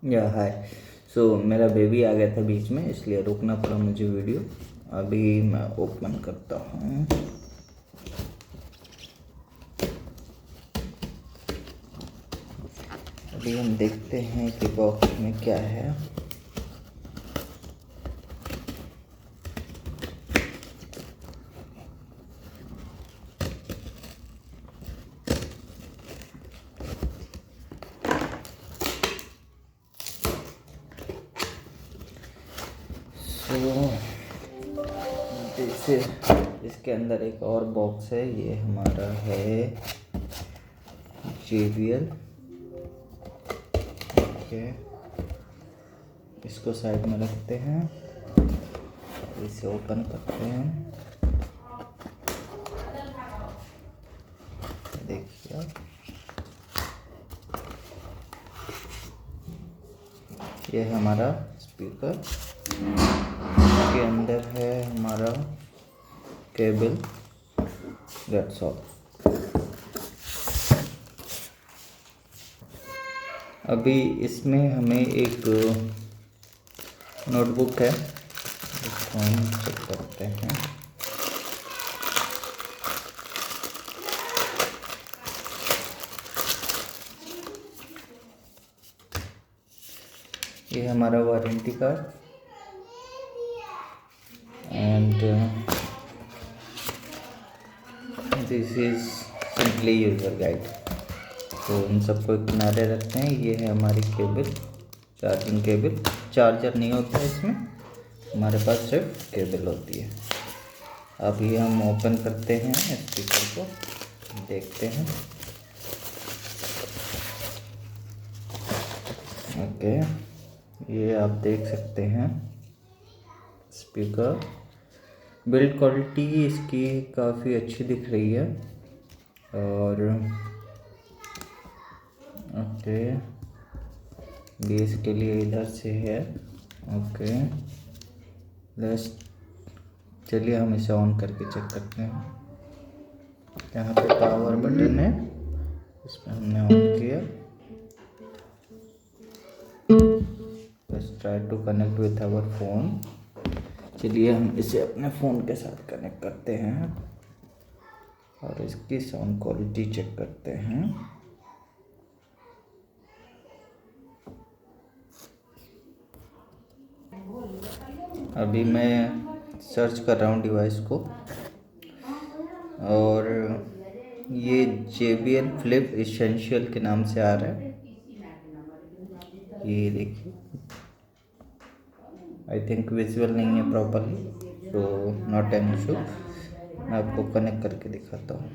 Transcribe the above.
या हाय। सो मेरा बेबी आ गया था बीच में, इसलिए रुकना पड़ा मुझे वीडियो। अभी मैं ओपन करता हूँ। अभी हम देखते हैं कि बॉक्स में क्या है। जैसे इसके अंदर एक और बॉक्स है, ये हमारा है JBL। ओके, इसको साइड में रखते हैं, इसे ओपन करते हैं। देखिए आप, ये है हमारा स्पीकर। इसके अंदर है हमारा केबल, दैट्स ऑल। अभी इसमें हमें एक नोटबुक है, इसको हम चेक करते हैं। ये हमारा warranty card and this is simply user guide. तो इन सबको किनारे रखते हैं। ये है हमारी केबल, चार्जिंग केबल। चार्जर नहीं होता है इसमें, हमारे पास सिर्फ केबल होती है। अभी हम ओपन करते हैं स्पीकर को, देखते हैं। ओके, ये आप देख सकते हैं स्पीकर। बिल्ड क्वालिटी इसकी काफ़ी अच्छी दिख रही है। और ओके, बेस के लिए इधर से है। ओके, लेट्स, चलिए हम इसे ऑन करके चेक करते हैं। यहाँ पे पावर बटन है, इस पर हमने ऑन किया। Let's try to connect with our phone. चलिए हम इसे अपने फ़ोन के साथ कनेक्ट करते हैं और इसकी साउंड क्वालिटी चेक करते हैं। अभी मैं सर्च कर रहा हूँ डिवाइस को, और ये JBL फ्लिप एसेंशियल के नाम से आ रहा है। ये देखिए, आई थिंक विजुअल नहीं है प्रॉपरली, तो नॉट एन इशू। मैं आपको कनेक्ट करके दिखाता हूँ।